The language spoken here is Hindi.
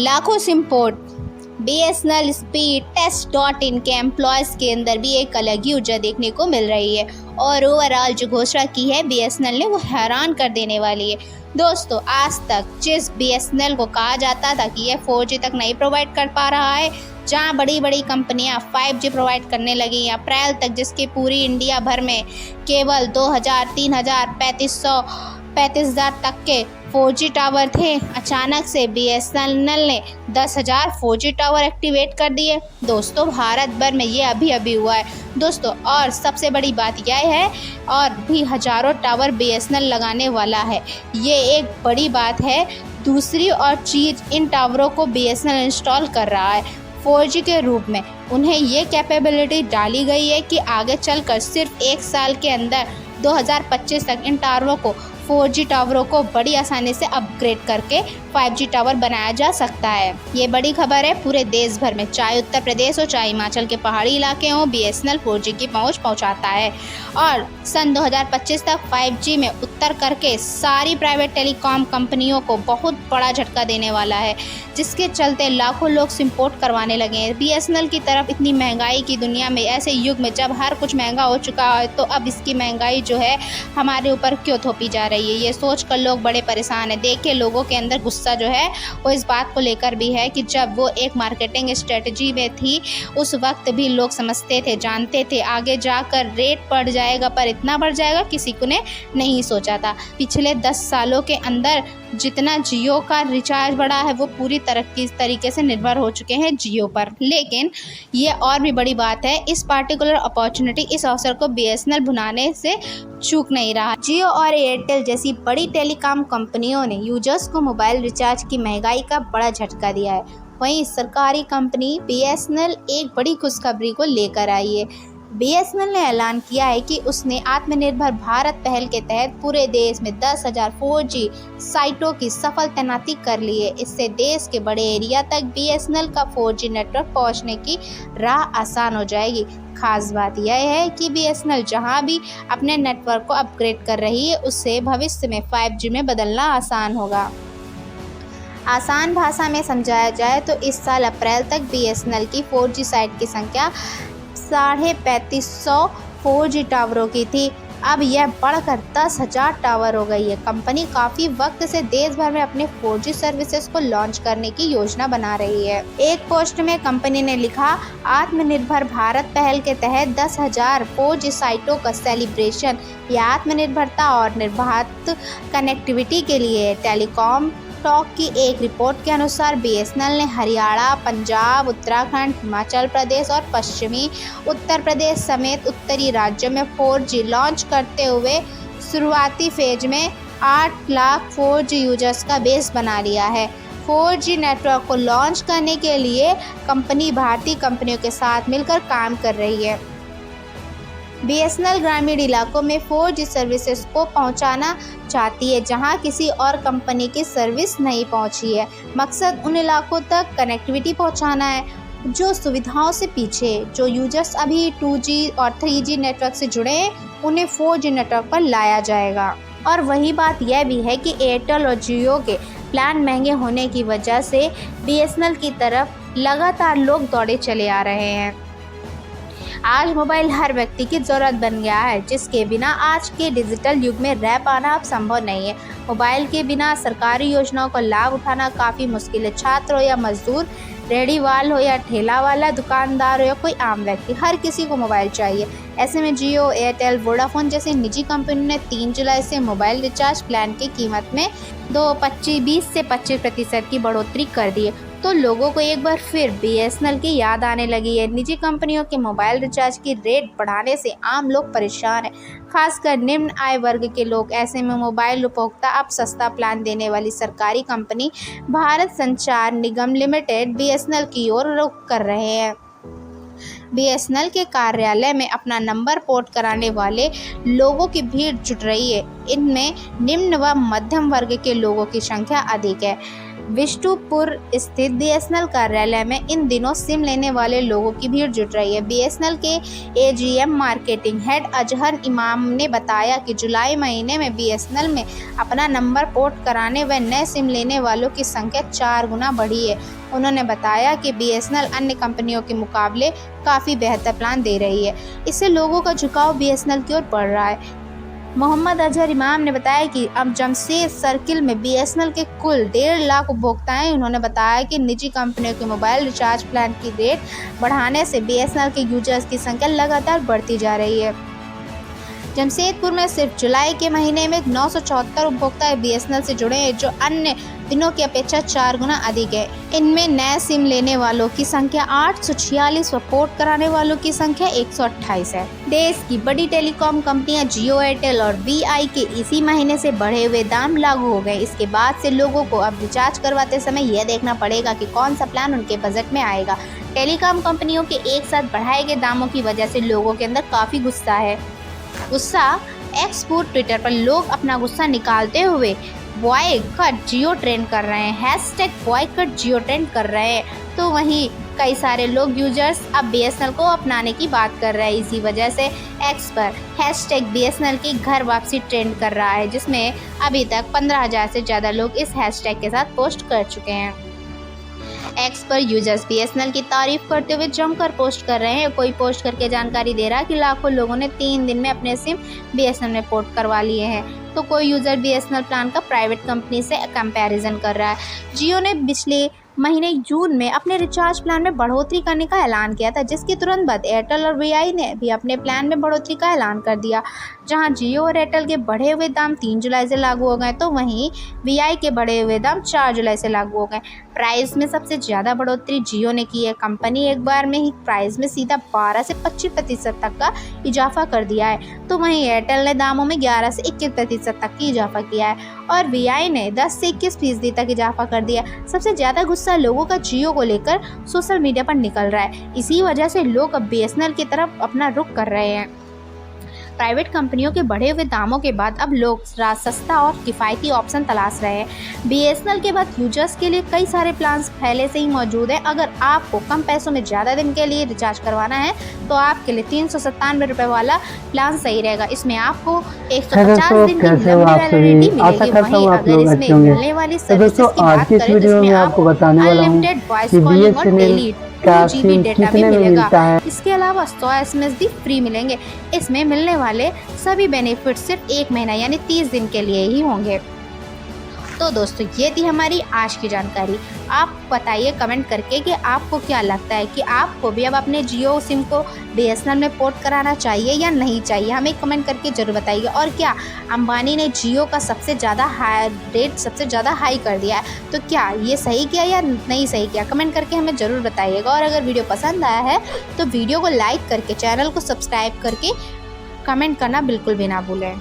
लाखों सिम पोर्ट। BSNL स्पीड टेस्ट.इन के एम्प्लॉयज़ के अंदर भी एक अलग ही ऊर्जा देखने को मिल रही है और ओवरऑल जो घोषणा की है BSNL ने वो हैरान कर देने वाली है। दोस्तों, आज तक जिस BSNL को कहा जाता था कि यह 4G तक नहीं प्रोवाइड कर पा रहा है, जहां बड़ी बड़ी कंपनियां 5G प्रोवाइड करने लगी अप्रैल तक, जिसके पूरी इंडिया भर में केवल 2000, 3000, 3500 तक के 4G टावर थे, अचानक से BSNL ने 10,000 4G टावर एक्टिवेट कर दिए। दोस्तों, भारत भर में ये अभी हुआ है दोस्तों। और सबसे बड़ी बात यह है, और भी हज़ारों टावर BSNL लगाने वाला है, ये एक बड़ी बात है। दूसरी और चीज़, इन टावरों को BSNL इंस्टॉल कर रहा है 4G के रूप में। उन्हें ये कैपेबिलिटी डाली गई है कि आगे चलकर सिर्फ 1 साल के अंदर 2025 तक इन टावरों को 4G टावरों को बड़ी आसानी से अपग्रेड करके 5G टावर बनाया जा सकता है। ये बड़ी खबर है पूरे देश भर में, चाहे उत्तर प्रदेश हो चाहे हिमाचल के पहाड़ी इलाके हों, BSNL 4G की पहुंच पहुंचाता है और सन 2025 तक 5G में उतर करके सारी प्राइवेट टेलीकॉम कंपनियों को बहुत बड़ा झटका देने वाला है, जिसके चलते लाखों लोग सिम पोर्ट करवाने लगे हैं। BSNL की तरफ इतनी महंगाई की दुनिया में, ऐसे युग में जब हर कुछ महंगा हो चुका है, तो अब इसकी महंगाई जो है हमारे ऊपर क्यों थोपी जा रही है, ये सोच कर लोग बड़े परेशान हैं। देखिए, लोगों के अंदर गुस्सा जो है वो इस बात को लेकर भी है कि जब वो एक मार्केटिंग स्ट्रेटजी में थी, उस वक्त भी लोग समझते थे, जानते थे आगे जाकर रेट बढ़ जाएगा, पर इतना बढ़ जाएगा किसी को ने नहीं सोचा था। पिछले 10 सालों के अंदर जितना जियो का रिचार्ज बढ़ा है, वो पूरी तरीके से निर्भर हो चुके हैं जियो पर। लेकिन ये और भी बड़ी बात है, इस पार्टिकुलर अपॉर्चुनिटी, इस अवसर को BSNL भुनाने से चूक नहीं रहा। जियो और एयरटेल जैसी बड़ी टेलीकॉम कंपनियों ने यूजर्स को मोबाइल रिचार्ज की महंगाई का बड़ा झटका दिया है। वहीं सरकारी कंपनी BSNL एक बड़ी खुशखबरी को लेकर आई है। BSNL ने ऐलान किया है कि उसने आत्मनिर्भर भारत पहल के तहत पूरे देश में 10,000 4G साइटों की सफल तैनाती कर ली है। इससे देश के बड़े एरिया तक BSNL का 4G नेटवर्क पहुंचने की राह आसान हो जाएगी। खास बात यह है कि BSNL जहां भी अपने नेटवर्क को अपग्रेड कर रही है, उससे भविष्य में 5G में बदलना आसान होगा। आसान भाषा में समझाया जाए तो इस साल अप्रैल तक BSNL की 4G साइट की संख्या 3500 4G टावरों की थी। अब यह बढ़कर 10,000 टावर हो गई है। कंपनी काफ़ी वक्त से देश भर में अपने 4G सर्विसेज को लॉन्च करने की योजना बना रही है। एक पोस्ट में कंपनी ने लिखा, आत्मनिर्भर भारत पहल के तहत 10,000 4G साइटों का सेलिब्रेशन। यह आत्मनिर्भरता और निर्बाध कनेक्टिविटी के लिए टेलीकॉम टॉक की एक रिपोर्ट के अनुसार BSNL ने हरियाणा, पंजाब, उत्तराखंड, हिमाचल प्रदेश और पश्चिमी उत्तर प्रदेश समेत उत्तरी राज्यों में 4G लॉन्च करते हुए शुरुआती फेज में 8 लाख 4G यूजर्स का बेस बना लिया है। 4G नेटवर्क को लॉन्च करने के लिए कंपनी भारतीय कंपनियों के साथ मिलकर काम कर रही है। BSNL ग्रामीण इलाकों में 4G सर्विसेज को पहुंचाना चाहती है जहां किसी और कंपनी की सर्विस नहीं पहुंची है। मकसद उन इलाकों तक कनेक्टिविटी पहुंचाना है जो सुविधाओं से पीछे, जो यूजर्स अभी 2G और 3G नेटवर्क से जुड़े हैं, उन्हें 4G नेटवर्क पर लाया जाएगा। और वही बात यह भी है कि एयरटेल और जियो के प्लान महंगे होने की वजह से BSNL की तरफ लगातार लोग दौड़े चले आ रहे हैं। आज मोबाइल हर व्यक्ति की ज़रूरत बन गया है, जिसके बिना आज के डिजिटल युग में रह पाना अब संभव नहीं है। मोबाइल के बिना सरकारी योजनाओं का लाभ उठाना काफ़ी मुश्किल है। छात्र हो या मजदूर, रेहड़ीवाल हो या ठेला वाला, दुकानदार हो या कोई आम व्यक्ति, हर किसी को मोबाइल चाहिए। ऐसे में जियो, एयरटेल, वोडाफोन जैसी निजी कंपनियों ने 3 जुलाई से मोबाइल रिचार्ज प्लान की कीमत में 20 से 25% की बढ़ोतरी कर दी है। तो लोगों को एक बार फिर BSNL की याद आने लगी है। निजी कंपनियों के मोबाइल रिचार्ज की रेट बढ़ाने से आम लोग परेशान हैं, खासकर निम्न आय वर्ग के लोग। ऐसे में मोबाइल उपभोक्ता अब सस्ता प्लान देने वाली सरकारी कंपनी भारत संचार निगम लिमिटेड BSNL की ओर रुख कर रहे हैं। BSNL के कार्यालय में अपना नंबर पोर्ट कराने वाले लोगों की भीड़ जुट रही है। इनमें निम्न व मध्यम वर्ग के लोगों की संख्या अधिक है। विष्णुपुर स्थित बीएसएनएल कार्यालय में इन दिनों सिम लेने वाले लोगों की भीड़ जुट रही है। बीएसएनएल के एजीएम मार्केटिंग हेड अजहर इमाम ने बताया कि जुलाई महीने में बीएसएनएल में अपना नंबर पोर्ट कराने व नए सिम लेने वालों की संख्या 4 गुना बढ़ी है। उन्होंने बताया कि बीएसएनएल अन्य कंपनियों के मुकाबले काफ़ी बेहतर प्लान दे रही है। इससे लोगों का झुकाव बीएसएनएल की ओर बढ़ रहा है। मोहम्मद अजहर इमाम ने बताया कि अब जमशेद सर्किल में बीएसएनएल के कुल 1.5 लाख उपभोक्ता हैं। उन्होंने बताया कि निजी कंपनियों के मोबाइल रिचार्ज प्लान की रेट बढ़ाने से बीएसएनएल के यूजर्स की संख्या लगातार बढ़ती जा रही है। जमशेदपुर में सिर्फ जुलाई के महीने में 974 उपभोक्ता बीएसएनएल से जुड़े हैं, जो अन्य दिनों की अपेक्षा 4 गुना अधिक है। इनमें नए सिम लेने वालों की संख्या 846 व पोर्ट कराने वालों की संख्या 128 है। देश की बड़ी टेलीकॉम कंपनियां जियो, एयरटेल और वीआई के इसी महीने से बढ़े हुए दाम लागू हो गए। इसके बाद से लोगों को अब रिचार्ज करवाते समय यह देखना पड़ेगा कि कौन सा प्लान उनके बजट में आएगा। टेलीकॉम कंपनियों के एक साथ बढ़ाए गए दामों की वजह से लोगों के अंदर काफ़ी गुस्सा है। एक्स पर ट्विटर पर लोग अपना गुस्सा निकालते हुए बॉयकॉट जियो ट्रेंड कर रहे हैं, हैशटैग बॉयकॉट जियो ट्रेंड कर रहे हैं। तो वहीं कई सारे लोग यूजर्स अब बीएसएनएल को अपनाने की बात कर रहे हैं। इसी वजह से एक्स पर हैशटैग बीएसएनएल की घर वापसी ट्रेंड कर रहा है, जिसमें अभी तक 15,000 से ज़्यादा लोग इस हैशटैग के साथ पोस्ट कर चुके हैं। एक्स पर यूजर्स बीएसएनएल की तारीफ करते हुए जमकर पोस्ट कर रहे हैं। कोई पोस्ट करके जानकारी दे रहा है कि लाखों लोगों ने 3 दिन में अपने सिम बीएसएनएल में पोर्ट करवा लिए हैं, तो कोई यूज़र बीएसएनएल प्लान का प्राइवेट कंपनी से कंपैरिजन कर रहा है। जियो ने पिछले महीने जून में अपने रिचार्ज प्लान में बढ़ोतरी करने का ऐलान किया था, जिसके तुरंत बाद एयरटेल और वीआई ने भी अपने प्लान में बढ़ोतरी का ऐलान कर दिया। जहां जियो और एयरटेल के बढ़े हुए दाम 3 जुलाई से लागू हो गए, तो वहीं वीआई के बढ़े हुए दाम 4 जुलाई से लागू हो गए। प्राइस में सबसे ज़्यादा बढ़ोतरी जियो ने की है। कंपनी एक बार में ही प्राइस में सीधा 12 से 25% तक का इजाफा कर दिया है, तो वहीं एयरटेल ने दामों में 11 से 21% तक की इजाफा किया है और वीआई ने 10 से 21% तक इजाफा कर दिया। सबसे ज़्यादा गुस्सा लोगों का जियो को लेकर सोशल मीडिया पर निकल रहा है। इसी वजह से लोग अब बीएसएनएल की तरफ अपना रुख कर रहे हैं। प्राइवेट कंपनियों के बढ़े हुए दामों के बाद अब लोग सस्ता और किफ़ायती ऑप्शन तलाश रहे हैं। बीएसएनएल के बाद यूजर्स के लिए कई सारे प्लान्स पहले से ही मौजूद हैं। अगर आपको कम पैसों में ज़्यादा दिन के लिए रिचार्ज करवाना है तो आपके लिए 397 रुपये वाला प्लान सही रहेगा। इसमें आपको 150 दिन की लंबी वैलिडिटी मिलेगी। वहीं अगर इसमें मिलने वाली सर्विसेज की बात करें तो इसमें आपको अनलिमिटेड वॉइस कॉलिंग और डेली 2 GB डेटा भी मिलेगा। इसके अलावा 100 SMS भी फ्री मिलेंगे। इसमें मिलने वाले सभी बेनिफिट सिर्फ 1 महीना यानी 30 दिन के लिए ही होंगे। तो दोस्तों, ये थी हमारी आज की जानकारी। आप बताइए कमेंट करके कि आपको क्या लगता है कि आपको भी अब अपने जियो सिम को बीएसएनएल में पोर्ट कराना चाहिए या नहीं चाहिए। हमें कमेंट करके ज़रूर बताइए। और क्या अंबानी ने जियो का सबसे ज़्यादा हाई कर दिया है, तो क्या ये सही किया या नहीं सही किया, कमेंट करके हमें ज़रूर बताइएगा। और अगर वीडियो पसंद आया है तो वीडियो को लाइक करके, चैनल को सब्सक्राइब करके कमेंट करना बिल्कुल भी ना भूलें।